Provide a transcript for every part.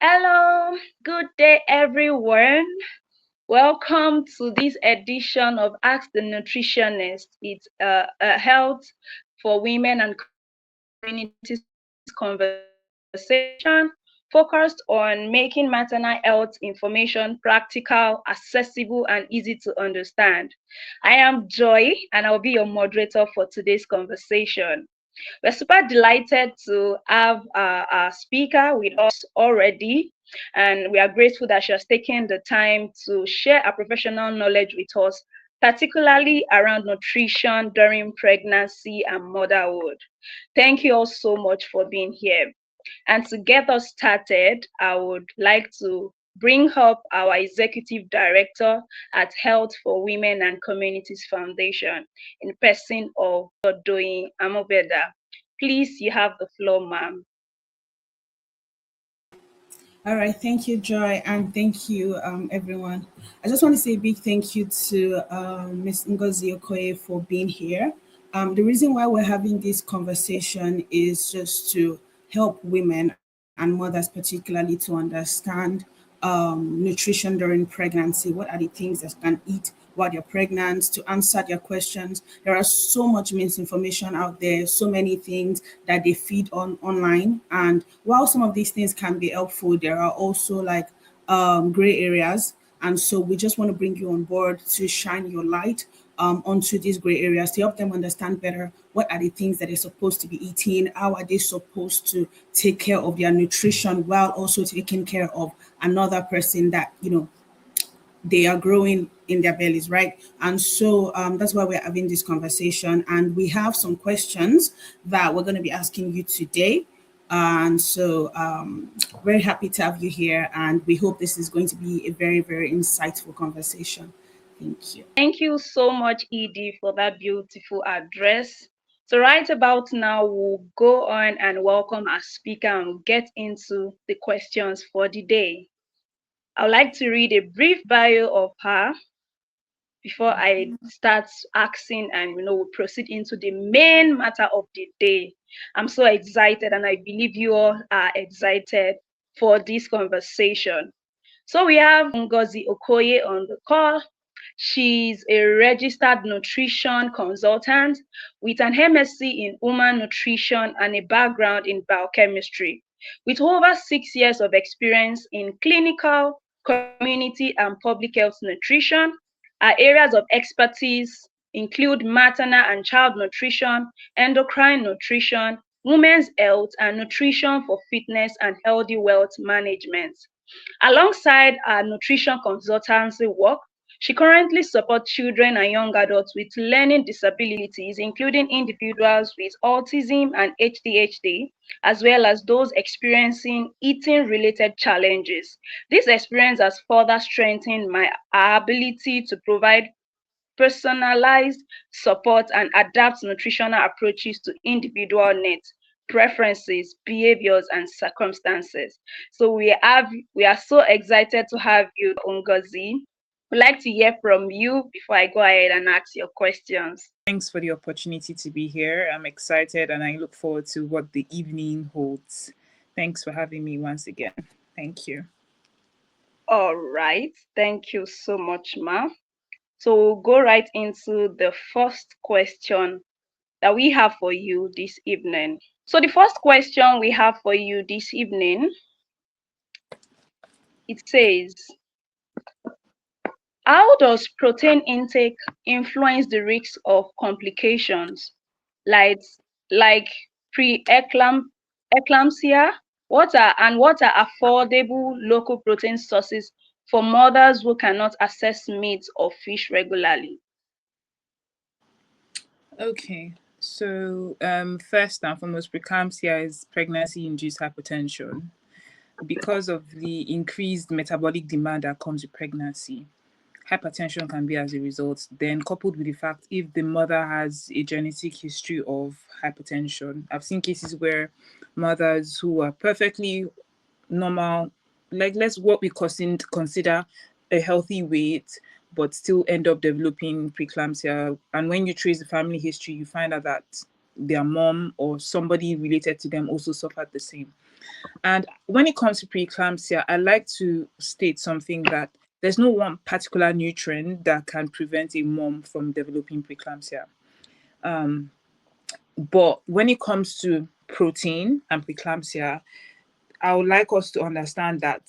Hello, good day, everyone. Welcome to this edition of Ask the Nutritionist. It's a health for women and communities conversation focused on making maternal health information practical, accessible, and easy to understand. I am Joy, and I'll be your moderator for today's conversation. We're super delighted to have our speaker with us already, and we are grateful that she has taken the time to share her professional knowledge with us, particularly around nutrition during pregnancy and motherhood. Thank you all so much for being here. And to get us started, I would like to bring up our Executive Director at Health for Women and Communities Foundation in person of Doyin Amobeda. Please, you have the floor, ma'am. All right, thank you, Joy, and thank you, everyone. I just want to say a big thank you to Ms. Ngozi Okoye for being here. The reason why we're having this conversation is just to help women and mothers, particularly, to understand nutrition during pregnancy. What are the things that you can eat while you're pregnant? To answer their questions, there are so much misinformation out there, so many things that they feed on online. And while some of these things can be helpful, there are also like gray areas. And so we just want to bring you on board to shine your light onto these gray areas to help them understand better what are the things that they're supposed to be eating, how are they supposed to take care of their nutrition while also taking care of another person that, they are growing in their bellies, right? And so that's why we're having this conversation. And we have some questions that we're going to be asking you today. And so, very happy to have you here. And we hope this is going to be a very, very insightful conversation. Thank you. Thank you so much, Edie, for that beautiful address. So, right about now, we'll go on and welcome our speaker and get into the questions for the day. I would like to read a brief bio of her before I start asking and we proceed into the main matter of the day. I'm so excited and I believe you all are excited for this conversation. So we have Ngozi Okoye on the call. She's a registered nutrition consultant with an MSc in human nutrition and a background in biochemistry. With over 6 years of experience in clinical, community, and public health nutrition, her areas of expertise include maternal and child nutrition, endocrine nutrition, women's health, and nutrition for fitness and healthy wealth management. Alongside her nutrition consultancy work, she currently supports children and young adults with learning disabilities, including individuals with autism and ADHD, as well as those experiencing eating-related challenges. This experience has further strengthened my ability to provide personalized support and adapt nutritional approaches to individual needs, preferences, behaviors, and circumstances. So we are so excited to have you, Ngozi. We'd like to hear from you before I go ahead and ask your questions. Thanks for the opportunity to be here. I'm excited and I look forward to what the evening holds. Thanks for having me once again. Thank you. All right. Thank you so much, Ma. So we'll go right into the first question that we have for you this evening. So the first question we have for you this evening, it says, how does protein intake influence the risk of complications like like preeclampsia? What are affordable local protein sources for mothers who cannot access meat or fish regularly? Okay. So, first and foremost, preeclampsia is pregnancy-induced hypertension because of the increased metabolic demand that comes with pregnancy. Hypertension can be as a result. Then, coupled with the fact if the mother has a genetic history of hypertension, I've seen cases where mothers who are perfectly normal, like let's what we consider a healthy weight, but still end up developing preeclampsia. And when you trace the family history, you find out that their mom or somebody related to them also suffered the same. And when it comes to preeclampsia, I like to state something that there's no one particular nutrient that can prevent a mom from developing preeclampsia. But when it comes to protein and preeclampsia, I would like us to understand that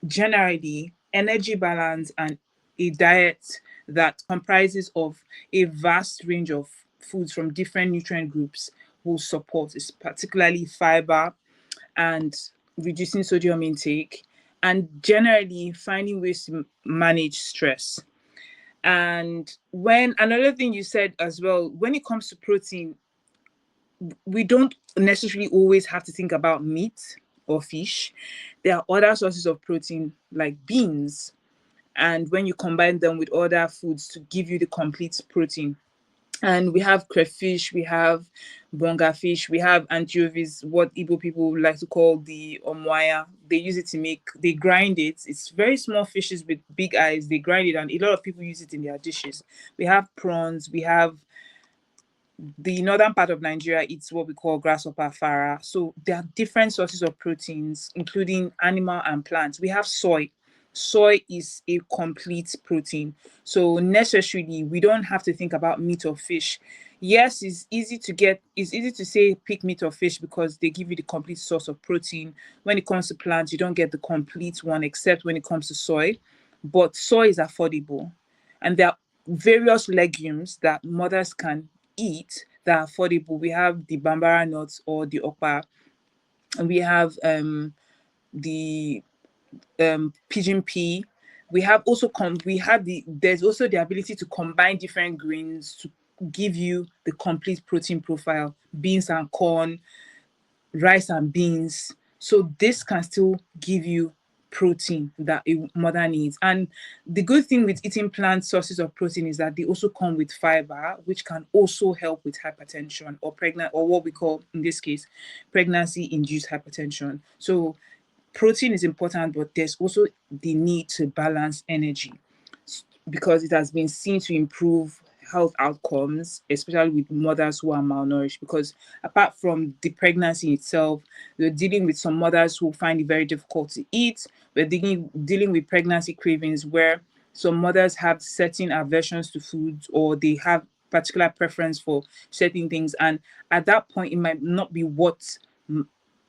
generally energy balance and a diet that comprises of a vast range of foods from different nutrient groups will support, is particularly fiber and reducing sodium intake, and generally finding ways to manage stress. And when another thing you said as well, when it comes to protein, we don't necessarily always have to think about meat or fish. There are other sources of protein like beans, and when you combine them with other foods to give you the complete protein. And we have crayfish, we have bonga fish, we have anchovies, what Igbo people like to call the omwaya. They use it to make, they grind it. It's very small fishes with big eyes. They grind it, and a lot of people use it in their dishes. We have prawns, we have the northern part of Nigeria eats what we call grasshopper farah. So there are different sources of proteins, including animal and plants. We have soy. Soy is a complete protein. So necessarily, we don't have to think about meat or fish. Yes, it's easy to say pick meat or fish because they give you the complete source of protein. When it comes to plants, you don't get the complete one except when it comes to soy. But soy is affordable. And there are various legumes that mothers can eat that are affordable. We have the bambara nuts or the okpa, and we have the pigeon pea. We have also we have there's also the ability to combine different grains to give you the complete protein profile. Beans and corn, rice and beans. So this can still give you protein that a mother needs. And the good thing with eating plant sources of protein is that they also come with fiber, which can also help with hypertension or pregnant, or what we call in this case pregnancy induced hypertension. So protein is important, but there's also the need to balance energy because it has been seen to improve health outcomes, especially with mothers who are malnourished. Because apart from the pregnancy itself, we're dealing with some mothers who find it very difficult to eat. We're dealing with pregnancy cravings where some mothers have certain aversions to foods or they have particular preference for certain things. And at that point, it might not be what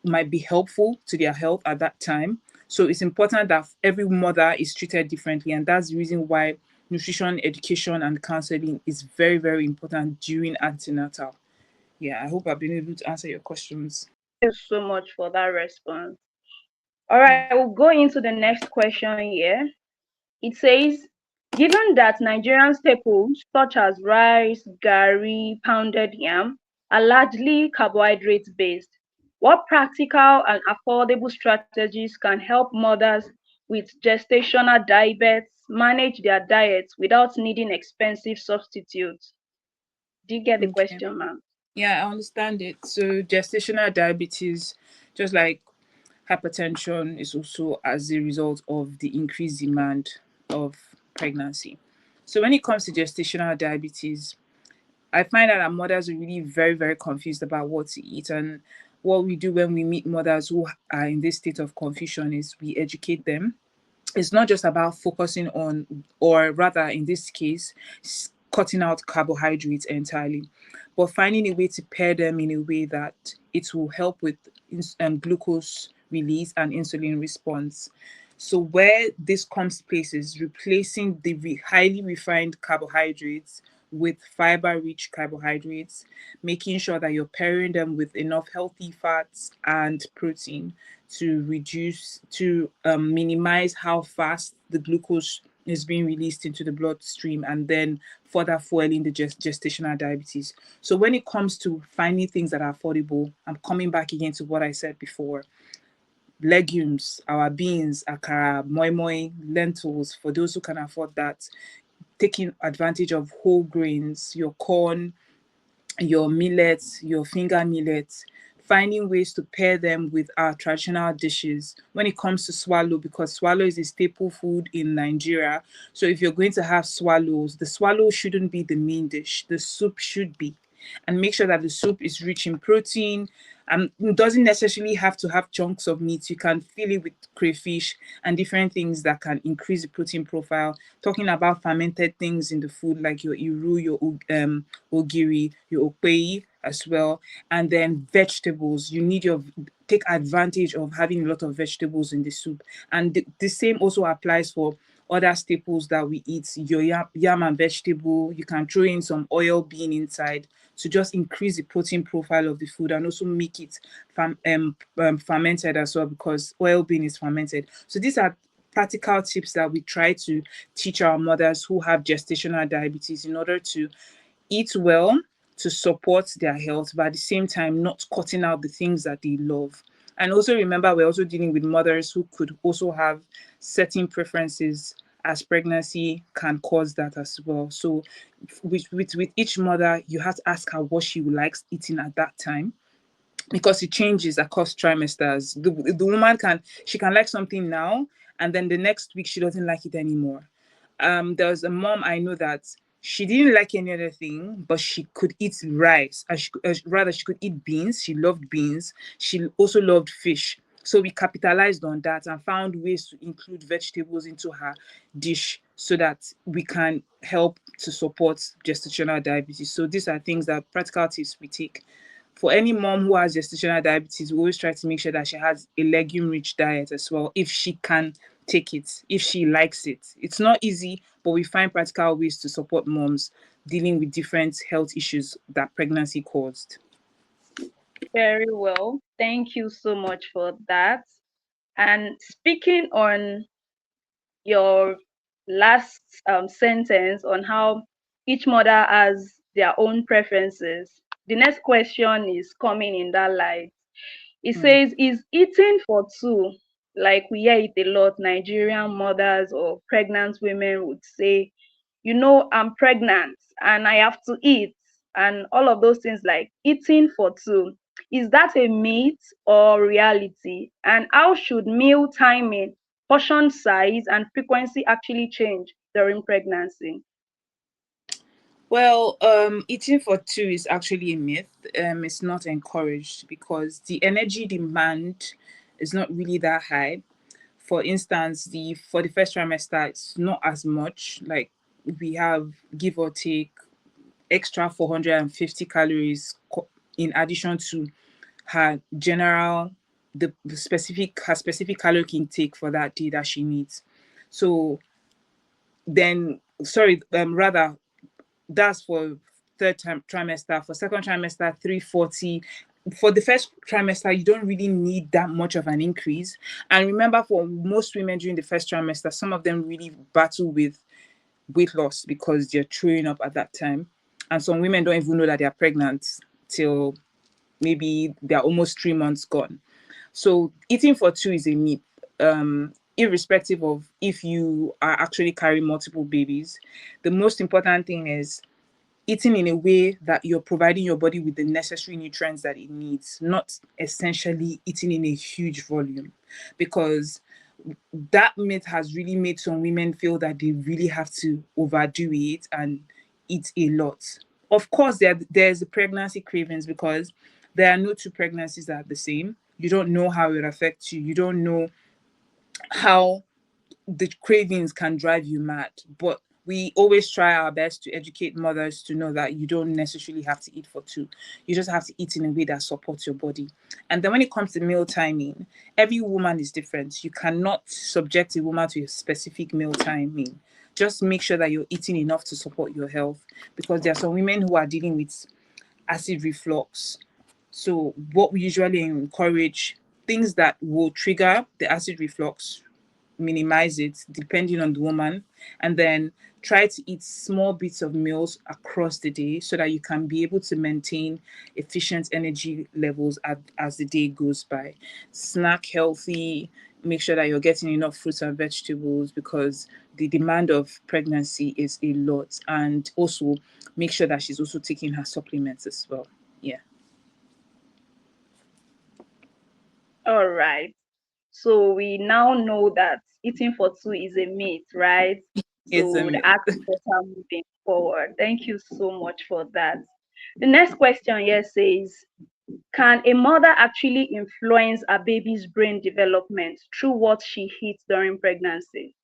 might be helpful to their health at that time. So it's important that every mother is treated differently. And that's the reason why nutrition education and counseling is very, very important during antenatal. Yeah, I hope I've been able to answer your questions. Thank you so much for that response. All right, we'll go into the next question here. It says, given that Nigerian staples such as rice, gari, pounded yam are largely carbohydrate based, what practical and affordable strategies can help mothers with gestational diabetes manage their diets without needing expensive substitutes? Do you get the Okay. question, ma'am? Yeah, I understand it. So gestational diabetes, just like hypertension, is also as a result of the increased demand of pregnancy. So when it comes to gestational diabetes, I find out that mothers are really very, very confused about what to eat. And what we do when we meet mothers who are in this state of confusion is we educate them. It's not just about focusing on, or rather in this case, cutting out carbohydrates entirely, but finding a way to pair them in a way that it will help with glucose release and insulin response. So where this comes to place is replacing the highly refined carbohydrates with fiber-rich carbohydrates, making sure that you're pairing them with enough healthy fats and protein to minimize how fast the glucose is being released into the bloodstream and then further fueling the gestational diabetes. So when it comes to finding things that are affordable, I'm coming back again to what I said before. Legumes, our beans, akara, moi moi, lentils, for those who can afford that, taking advantage of whole grains, your corn, your millets, your finger millets, finding ways to pair them with our traditional dishes. When it comes to swallow, because swallow is a staple food in Nigeria. So if you're going to have swallows, the swallow shouldn't be the main dish. The soup should be. and make sure that the soup is rich in protein. It doesn't necessarily have to have chunks of meat. You can fill it with crayfish and different things that can increase the protein profile. Talking about fermented things in the food like your iru, your ogiri, your okpei as well, and then vegetables. You need your take advantage of having a lot of vegetables in the soup, and the same also applies for other staples that we eat. Your yam and vegetable. You can throw in some oil bean inside to just increase the protein profile of the food and also make it fermented as well, because oil bean is fermented. So these are practical tips that we try to teach our mothers who have gestational diabetes in order to eat well, to support their health, but at the same time not cutting out the things that they love. And also remember, we're also dealing with mothers who could also have certain preferences, as pregnancy can cause that as well. So with each mother, you have to ask her what she likes eating at that time, because it changes across trimesters. The woman can like something now, and then the next week she doesn't like it anymore. There was a mom I know that she didn't like any other thing, but she could eat rice, and rather she could eat beans. She loved beans. She also loved fish. So we capitalized on that and found ways to include vegetables into her dish so that we can help to support gestational diabetes. So these are things that practical tips we take. For any mom who has gestational diabetes, we always try to make sure that she has a legume rich diet as well, if she can take it, if she likes it. It's not easy, but we find practical ways to support moms dealing with different health issues that pregnancy caused. Very well. Thank you so much for that. And speaking on your last sentence on how each mother has their own preferences, the next question is coming in that light. It Mm. says, is eating for two, like we hear it a lot, Nigerian mothers or pregnant women would say, I'm pregnant and I have to eat, and all of those things, like eating for two. Is that a myth or reality? And how should meal timing, portion size, and frequency actually change during pregnancy? Well, eating for two is actually a myth. It's not encouraged because the energy demand is not really that high. For instance, the for the first trimester, it's not as much. Like we have, give or take, extra 450 calories in addition to her general the specific her specific calorie intake for that day that she needs. So then, sorry, rather, that's for trimester. For second trimester, 340. For the first trimester, you don't really need that much of an increase. And remember, for most women during the first trimester, some of them really battle with weight loss because they're throwing up at that time. And some women don't even know that they're pregnant till maybe they're almost 3 months gone. So eating for two is a myth. Irrespective of if you are actually carrying multiple babies, the most important thing is eating in a way that you're providing your body with the necessary nutrients that it needs, not essentially eating in a huge volume. Because that myth has really made some women feel that they really have to overdo it and eat a lot. Of course, there's the pregnancy cravings, because there are no two pregnancies that are the same. You don't know how it affects you. You don't know how the cravings can drive you mad. But we always try our best to educate mothers to know that you don't necessarily have to eat for two. You just have to eat in a way that supports your body. And then when it comes to meal timing, every woman is different. You cannot subject a woman to a specific meal timing. Just make sure that you're eating enough to support your health, because there are some women who are dealing with acid reflux. So what we usually encourage, things that will trigger the acid reflux, minimize it depending on the woman, and then try to eat small bits of meals across the day so that you can be able to maintain efficient energy levels as the day goes by. Snack healthy, make sure that you're getting enough fruits and vegetables, because the demand of pregnancy is a lot, and also make sure that she's also taking her supplements as well. Yeah. All right. So we now know that eating for two is a myth, right? It's a So myth. the act is better moving forward. Thank you so much for that. The next question here says, can a mother actually influence a baby's brain development through what she eats during pregnancy?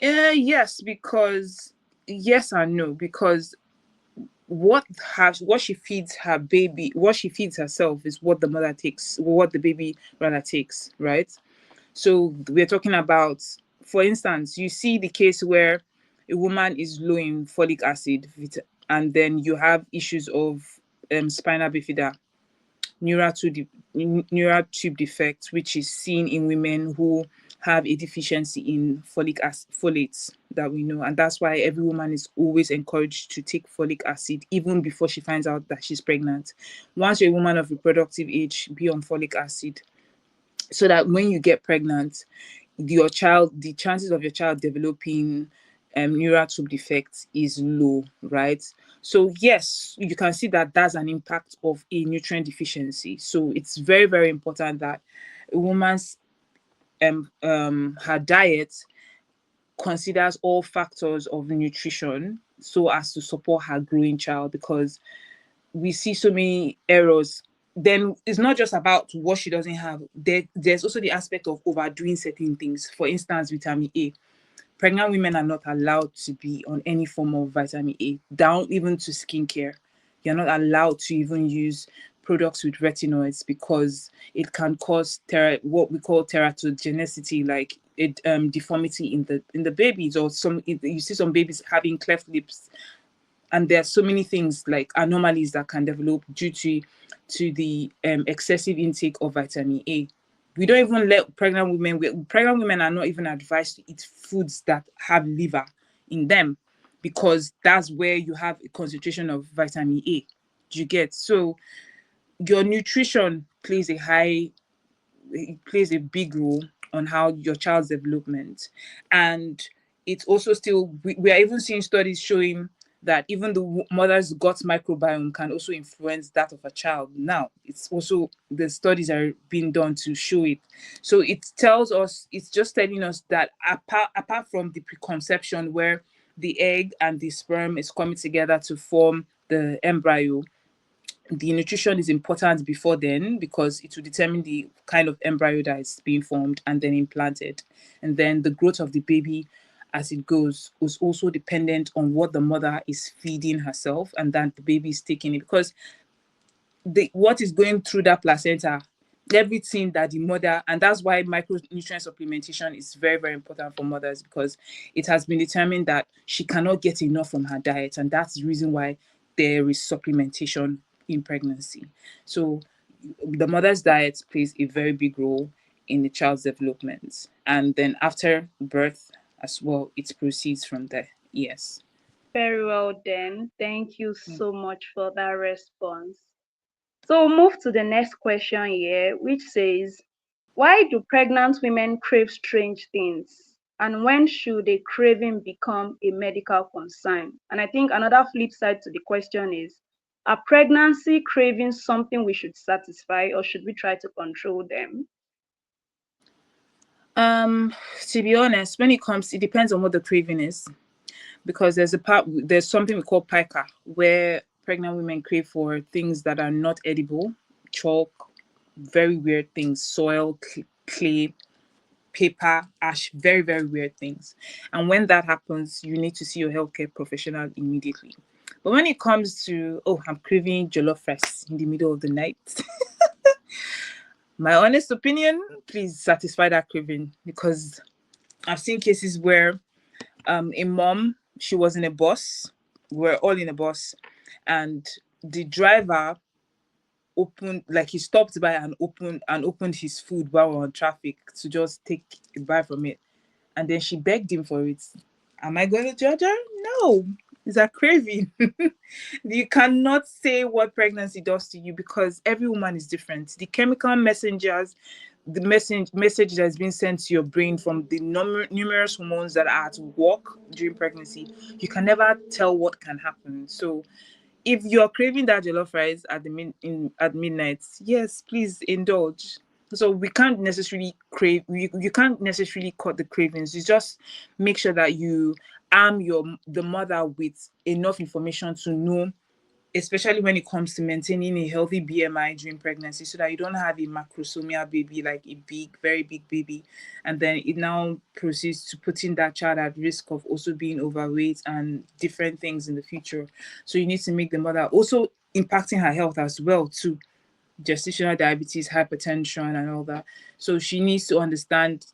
Yes, because yes and no, because what she feeds her baby, what she feeds herself is what the mother takes, what the baby rather takes, right? So we're talking about, for instance, you see the case where a woman is low in folic acid, and then you have issues of spinal bifida, neural tube defect, which is seen in women who have a deficiency in folates that we know. And that's why every woman is always encouraged to take folic acid even before she finds out that she's pregnant. Once you're a woman of reproductive age, be on folic acid so that when you get pregnant, the chances of your child developing neural tube defect is low, right? So yes, you can see that that's an impact of a nutrient deficiency. So it's very, very important that a woman's her diet considers all factors of nutrition so as to support her growing child, because we see so many errors. Then it's not just about what she doesn't have. There's also the aspect of overdoing certain things. For instance, vitamin A. Pregnant women are not allowed to be on any form of vitamin A, down even to skincare. You're not allowed to even use products with retinoids because it can cause what we call teratogenicity, like deformity in the babies, or you see some babies having cleft lips, and there are so many things like anomalies that can develop due to the excessive intake of vitamin A. We don't even let pregnant women are not even advised to eat foods that have liver in them, because that's where you have a concentration of vitamin A. Do you get? So your nutrition plays a big role on how your child's development. And it's also still, we are even seeing studies showing that even the mother's gut microbiome can also influence that of a child. Now it's also, the studies are being done to show it. So it's just telling us that apart from the preconception where the egg and the sperm is coming together to form the embryo, the nutrition is important before then, because it will determine the kind of embryo that is being formed and then implanted. And then the growth of the baby as it goes was also dependent on what the mother is feeding herself and that the baby is taking it. Because what is going through that placenta, everything that the mother, and that's why micronutrient supplementation is very, very important for mothers, because it has been determined that she cannot get enough from her diet, and that's the reason why there is supplementation in pregnancy. So the mother's diet plays a very big role in the child's development, and then after birth as well, it proceeds from there. Yes. Very well then. Thank you so much for that response. So we'll move to the next question here, which says, why do pregnant women crave strange things? And when should a craving become a medical concern? And I think another flip side to the question is, are pregnancy cravings something we should satisfy, or should we try to control them? Um, to be honest, when it depends on what the craving is, because there's something we call pica, where pregnant women crave for things that are not edible, chalk, very weird things, soil, clay, paper, ash, very, very weird things. And when that happens, you need to see your healthcare professional immediately. But when it comes to, oh, I'm craving jollof rice in the middle of the night, my honest opinion, please satisfy that craving, because I've seen cases where a mom, she was in a bus, we're all in a bus, and the driver opened, like, he stopped by and opened his food while we're on traffic to just take a bite from it, and then she begged him for it. Am I going to judge her? No. It's a craving. You cannot say what pregnancy does to you, because every woman is different. The chemical messengers, the message that has been sent to your brain from the numerous hormones that are at work during pregnancy, you can never tell what can happen. So if you're craving that jollof rice at midnight, yes, please indulge. So we can't necessarily you can't necessarily cut the cravings. You just make sure that you arm the mother with enough information to know especially when it comes to maintaining a healthy BMI during pregnancy, so that you don't have a macrosomia baby, like a big, very big baby, and then it now proceeds to putting that child at risk of also being overweight and different things in the future. So you need to make the mother also impacting her health as well too, gestational diabetes, hypertension, and all that. So she needs to understand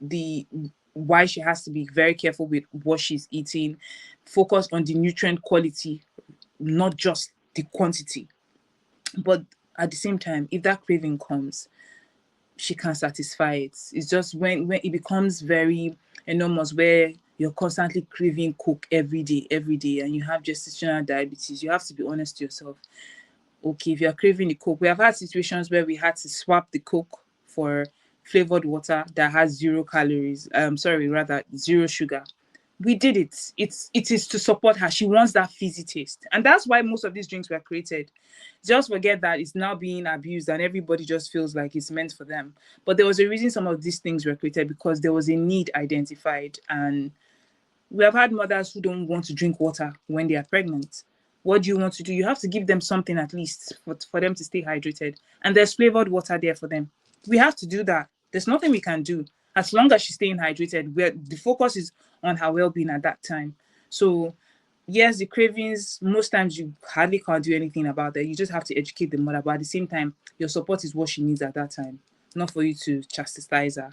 the why she has to be very careful with what she's eating, focus on the nutrient quality, not just the quantity. But at the same time, if that craving comes, she can satisfy it. It's just when it becomes very enormous, where you're constantly craving Coke every day, and you have gestational diabetes, you have to be honest to yourself. Okay, if you're craving the Coke, we have had situations where we had to swap the Coke for flavored water that has 0 calories. Sorry, rather zero sugar. We did it. It is to support her. She wants that fizzy taste, and that's why most of these drinks were created. Just forget that it's now being abused, and everybody just feels like it's meant for them. But there was a reason some of these things were created, because there was a need identified, and we have had mothers who don't want to drink water when they are pregnant. What do you want to do? You have to give them something at least for them to stay hydrated. And there's flavored water there for them. We have to do that. There's nothing we can do. As long as she's staying hydrated, where the focus is on her well-being at that time. So yes, the cravings, most times you hardly can't do anything about that. You just have to educate the mother. But at the same time, your support is what she needs at that time, not for you to chastise her.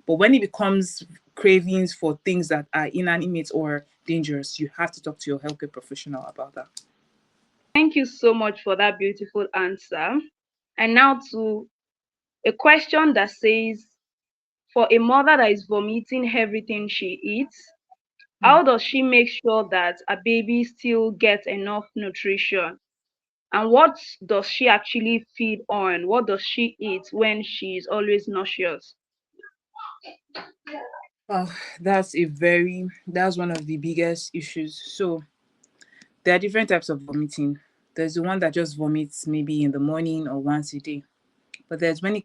But when it becomes cravings for things that are inanimate or dangerous, you have to talk to your healthcare professional about that. Thank you so much for that beautiful answer. And now to a question that says, for a mother that is vomiting everything she eats, how does she make sure that a baby still gets enough nutrition? And what does she actually feed on? What does she eat when she's always nauseous? Oh, that's one of the biggest issues. So there are different types of vomiting. There's the one that just vomits maybe in the morning or once a day. But there's when it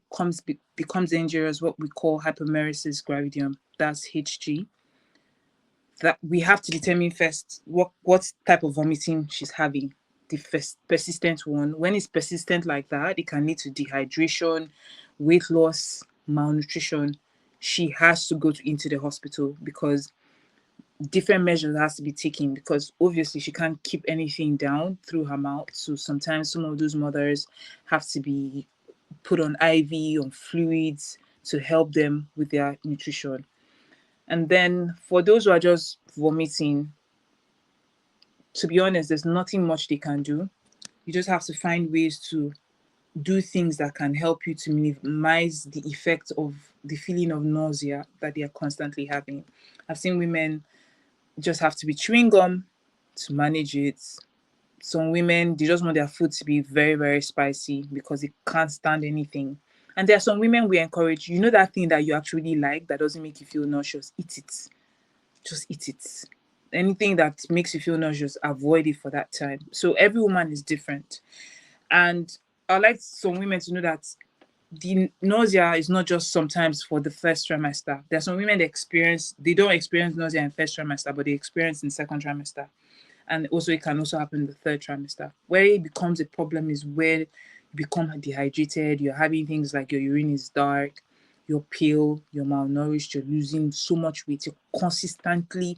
becomes dangerous, what we call hypomeresis gravidium. That's HG. That we have to determine first what type of vomiting she's having. The first persistent one. When it's persistent like that, it can lead to dehydration, weight loss, malnutrition. She has to into the hospital, because different measures has to be taken, because obviously she can't keep anything down through her mouth. So sometimes some of those mothers have to be put on IV, on fluids, to help them with their nutrition. And then for those who are just vomiting, to be honest, there's nothing much they can do. You just have to find ways to do things that can help you to minimize the effect of the feeling of nausea that they are constantly having. I've seen women just have to be chewing gum to manage it. Some women, they just want their food to be very, very spicy because they can't stand anything. And there are some women we encourage, that thing that you actually like that doesn't make you feel nauseous, eat it. Just eat it. Anything that makes you feel nauseous, avoid it for that time. So every woman is different. And I'd like some women to know that the nausea is not just sometimes for the first trimester. There are some women they don't experience nausea in first trimester, but they experience in second trimester. And also it can also happen in the third trimester. Where it becomes a problem is where you become dehydrated, you're having things like your urine is dark, you're pale, you're malnourished, you're losing so much weight, you're consistently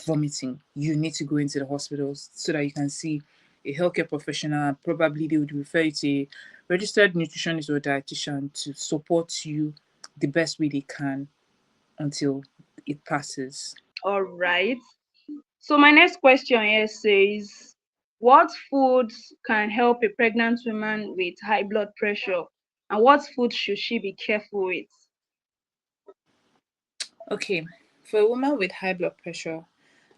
vomiting. You need to go into the hospitals so that you can see a healthcare professional. Probably they would refer you to a registered nutritionist or dietitian to support you the best way they can until it passes. All right. So my next question here says, what foods can help a pregnant woman with high blood pressure? And what food should she be careful with? Okay, for a woman with high blood pressure,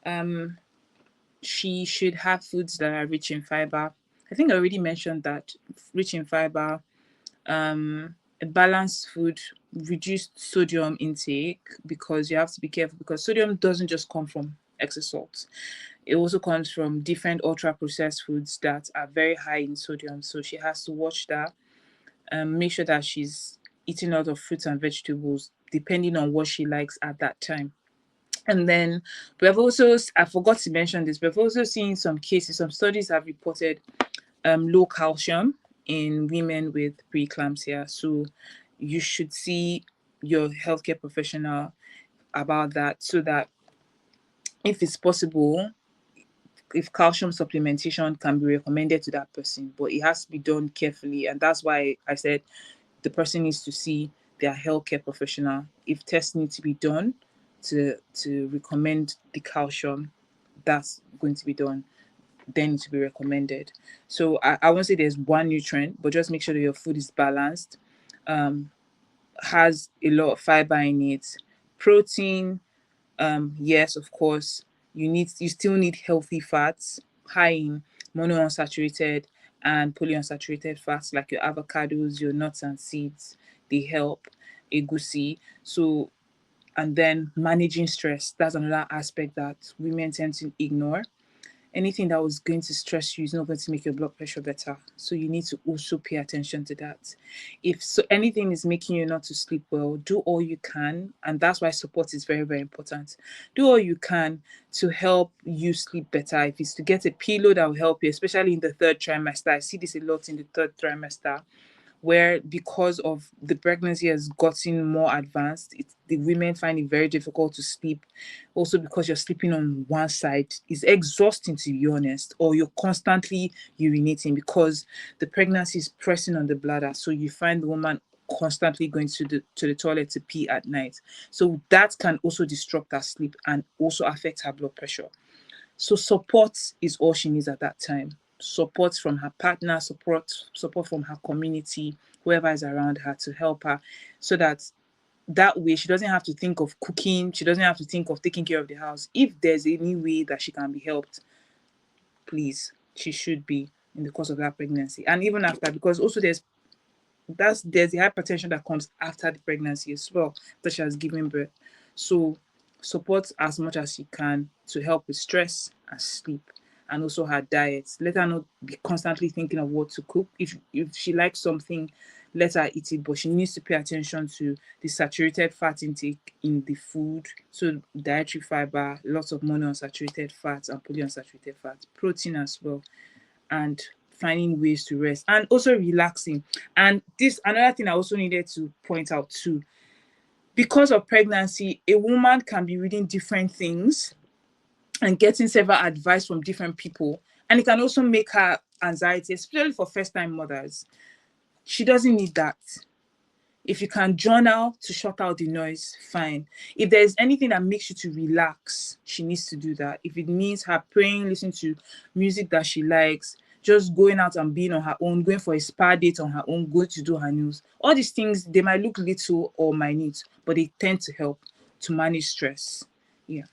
um, she should have foods that are rich in fiber. I think I already mentioned that, rich in fiber, a balanced food, reduced sodium intake, because you have to be careful, because sodium doesn't just come from excess salt. It also comes from different ultra processed foods that are very high in sodium. So she has to watch that, make sure that she's eating a lot of fruits and vegetables depending on what she likes at that time. And then we have also, I forgot to mention this, we've also seen some cases, some studies have reported low calcium in women with preeclampsia. So you should see your healthcare professional about that, so that if it's possible, if calcium supplementation can be recommended to that person, but it has to be done carefully. And that's why I said the person needs to see their healthcare professional. If tests need to be done to recommend the calcium, that's going to be done, then to be recommended. So I won't say there's one nutrient, but just make sure that your food is balanced, has a lot of fiber in it, protein. Yes, of course, you still need healthy fats, high in monounsaturated and polyunsaturated fats, like your avocados, your nuts and seeds. They help. Egusi. So, and then managing stress. That's another aspect that women tend to ignore. Anything that was going to stress you is not going to make your blood pressure better. So you need to also pay attention to that. If so anything is making you not to sleep well, do all you can. And that's why support is very, very important. Do all you can to help you sleep better. If it's to get a pillow that will help you, especially in the third trimester. I see this a lot in the third trimester, where because of the pregnancy has gotten more advanced, the women find it very difficult to sleep. Also, because you're sleeping on one side, it's exhausting, to be honest, or you're constantly urinating because the pregnancy is pressing on the bladder. So you find the woman constantly going to the toilet to pee at night. So that can also disrupt her sleep and also affect her blood pressure. So support is all she needs at that time. Support from her partner, support from her community, whoever is around her to help her, so that that way she doesn't have to think of cooking, she doesn't have to think of taking care of the house. If there's any way that she can be helped, please, she should be, in the course of that pregnancy and even after, because also there's the hypertension that comes after the pregnancy as well, that she has given birth. So support as much as you can to help with stress and sleep, and also her diet. Let her not be constantly thinking of what to cook. If she likes something, let her eat it, but she needs to pay attention to the saturated fat intake in the food. So dietary fiber, lots of monounsaturated fats and polyunsaturated fats, protein as well, and finding ways to rest and also relaxing. And this another thing I also needed to point out too. Because of pregnancy, a woman can be reading different things and getting several advice from different people. And it can also make her anxiety, especially for first time mothers. She doesn't need that. If you can journal to shut out the noise, fine. If there's anything that makes you to relax, she needs to do that. If it means her praying, listening to music that she likes, just going out and being on her own, going for a spa date on her own, going to do her nails. All these things, they might look little or minute, but they tend to help to manage stress. Yeah.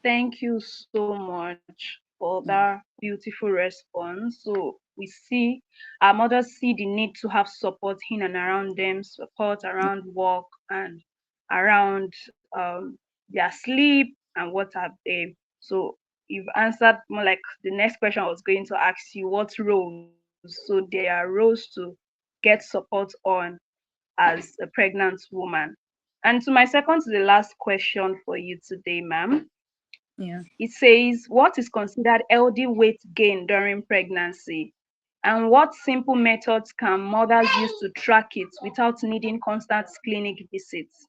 Thank you so much for that beautiful response. So we see our mothers see the need to have support in and around them, support around work and around their sleep and what have they. So you've answered more like the next question I was going to ask you, what roles? So there are roles to get support on as a pregnant woman. And to my second to the last question for you today, ma'am. Yeah. It says, what is considered healthy weight gain during pregnancy? And what simple methods can mothers use to track it without needing constant clinic visits?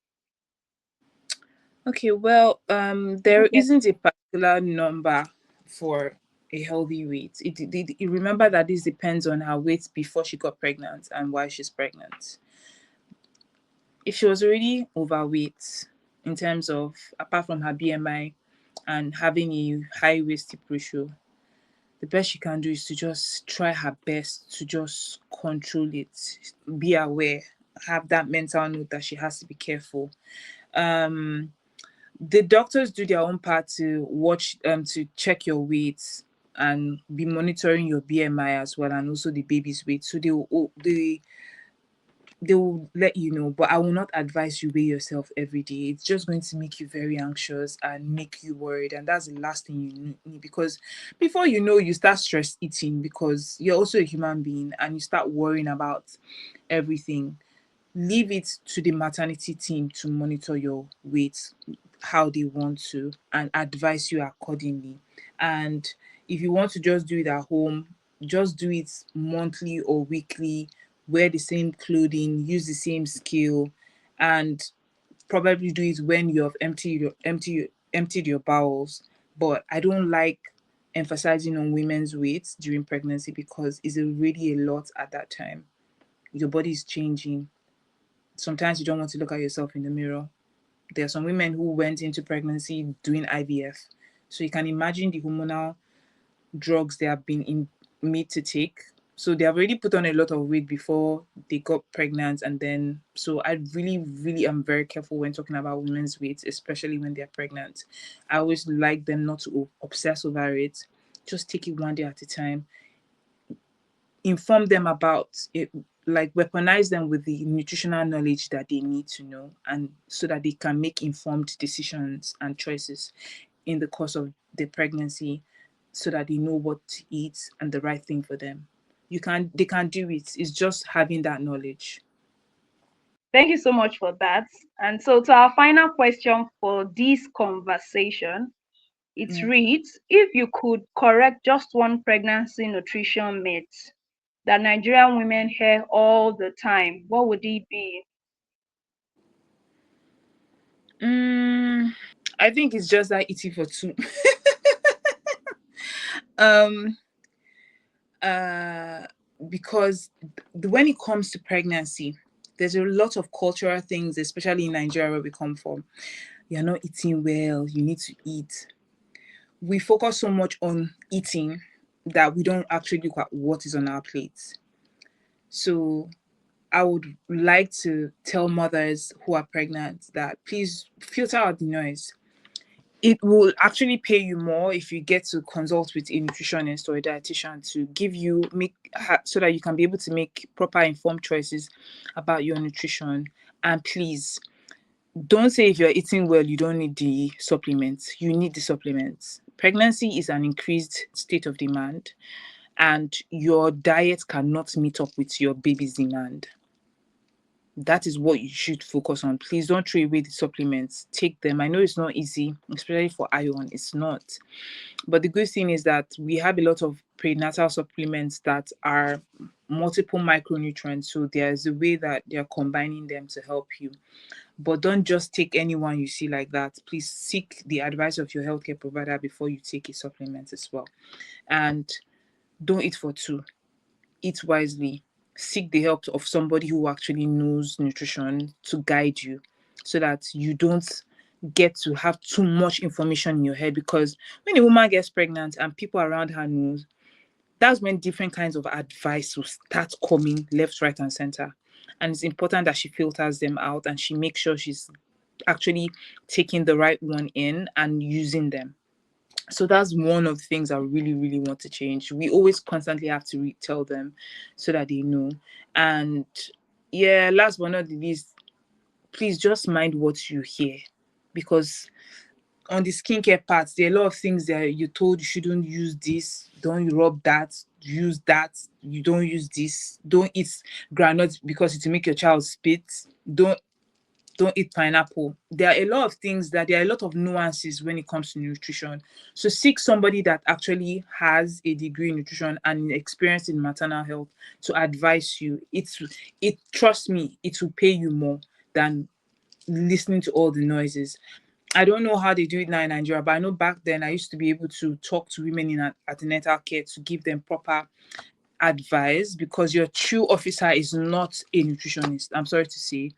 Okay, well, there Yes. isn't a particular number for a healthy weight. You remember that this depends on her weight before she got pregnant and why she's pregnant. If she was already overweight, in terms of apart from her BMI and having a high waist hip ratio, the best she can do is to just try her best to just control it, be aware, have that mental note that she has to be careful. Um, the doctors do their own part to watch, to check your weight and be monitoring your BMI as well, and also the baby's weight. So they will let you know, but I will not advise you weigh yourself every day. It's just going to make you very anxious and make you worried, and that's the last thing you need, because before you know, you start stress eating because you're also a human being and you start worrying about everything. Leave it to the maternity team to monitor your weight how they want to and advise you accordingly. And if you want to just do it at home, Just do it monthly or weekly, wear the same clothing, use the same skill, and probably do it when you have emptied your bowels. But I don't like emphasizing on women's weight during pregnancy because it's really a lot at that time. Your body is changing. Sometimes you don't want to look at yourself in the mirror. There are some women who went into pregnancy doing IVF. So you can imagine the hormonal drugs they have been made to take. So they have already put on a lot of weight before they got pregnant. And then, so I really, really am very careful when talking about women's weight, especially when they're pregnant. I always like them not to obsess over it. Just take it one day at a time. Inform them about it, like weaponize them with the nutritional knowledge that they need to know, and so that they can make informed decisions and choices in the course of the pregnancy, so that they know what to eat and the right thing for them. They can do it. It's just having that knowledge. Thank you so much for that. And so, to our final question for this conversation, it Yeah. reads: if you could correct just one pregnancy nutrition myth that Nigerian women hear all the time, what would it be? mm, I think it's just that eating for two. um uh because when it comes to pregnancy, there's a lot of cultural things, especially in Nigeria where we come from. You're not eating well, you need to eat. We focus so much on eating that we don't actually look at what is on our plates. So I would like to tell mothers who are pregnant that please filter out the noise. It will actually pay you more if you get to consult with a nutritionist or a dietitian to give you so that you can be able to make proper informed choices about your nutrition. And please don't say if you're eating well you don't need the supplements. You need the supplements. Pregnancy is an increased state of demand, and your diet cannot meet up with your baby's demand. That is what you should focus on. Please don't throw away the supplements. Take them. I know it's not easy, especially for iron. It's not. But the good thing is that we have a lot of prenatal supplements that are multiple micronutrients. So there's a way that they're combining them to help you. But don't just take anyone you see like that. Please seek the advice of your healthcare provider before you take a supplement as well. And don't eat for two. Eat wisely. Seek the help of somebody who actually knows nutrition to guide you, so that you don't get to have too much information in your head. Because when a woman gets pregnant and people around her knows, that's when different kinds of advice will start coming left, right, and center. And it's important that she filters them out and she makes sure she's actually taking the right one in and using them. So that's one of the things I really, really want to change. We always constantly have to tell them so that they know. And yeah, last but not the least, please just mind what you hear. Because on the skincare part, there are a lot of things that you're told you shouldn't use this, don't rub that, use that, you don't use this, don't eat granules because it will make your child spit. Don't don't eat pineapple. There are a lot of things that there are a lot of nuances when it comes to nutrition. So seek somebody that actually has a degree in nutrition and experience in maternal health to advise you. It trust me, it will pay you more than listening to all the noises. I don't know how they do it now in Nigeria, but I know back then I used to be able to talk to women in antenatal care to give them proper advice, because your true officer is not a nutritionist. I'm sorry to say,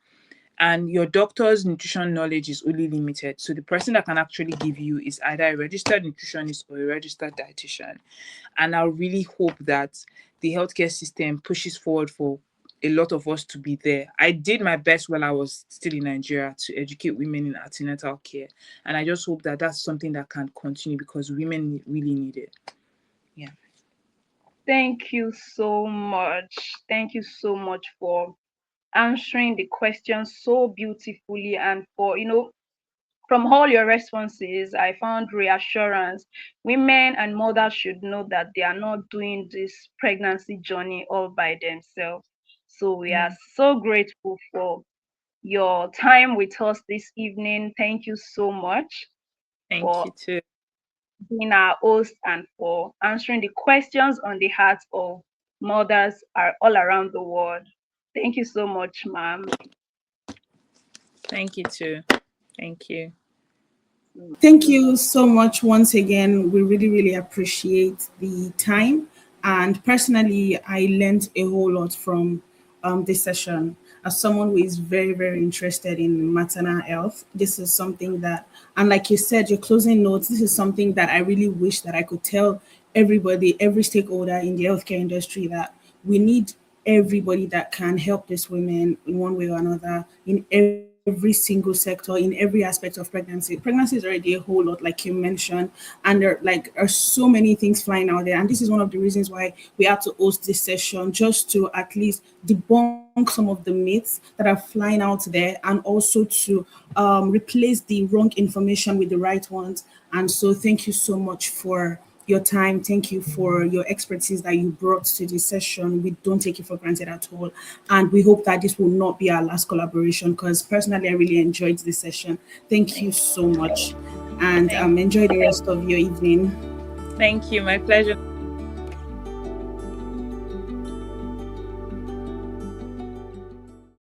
and your doctor's nutrition knowledge is only limited. So the person that can actually give you is either a registered nutritionist or a registered dietitian. And I really hope that the healthcare system pushes forward for a lot of us to be there. I did my best while I was still in Nigeria to educate women in antenatal care. And I just hope that that's something that can continue because women really need it. Yeah. Thank you so much. Thank you so much for answering the question so beautifully, and for, from all your responses, I found reassurance. Women and mothers should know that they are not doing this pregnancy journey all by themselves. So we are Yeah. so grateful for your time with us this evening. Thank you so much Thank for you too. being our host and for answering the questions on the hearts of mothers are all around the world. Thank you so much, ma'am. Thank you too. Thank you. Thank you so much once again. We really, really appreciate the time. And personally, I learned a whole lot from this session. As someone who is very, very interested in maternal health, this is something that, and like you said, your closing notes, this is something that I really wish that I could tell everybody, every stakeholder in the healthcare industry that we need everybody that can help these women in one way or another in every single sector, in every aspect of pregnancy. Pregnancy is already a whole lot, like you mentioned, and there are so many things flying out there. And this is one of the reasons why we had to host this session, just to at least debunk some of the myths that are flying out there, and also to replace the wrong information with the right ones. And so, thank you so much for your time. Thank you for your expertise that you brought to this session. We don't take it for granted at all. And we hope that this will not be our last collaboration, because personally, I really enjoyed this session. Thank you Thank, so much. And thank, enjoy the rest of your evening. thank you. My pleasure.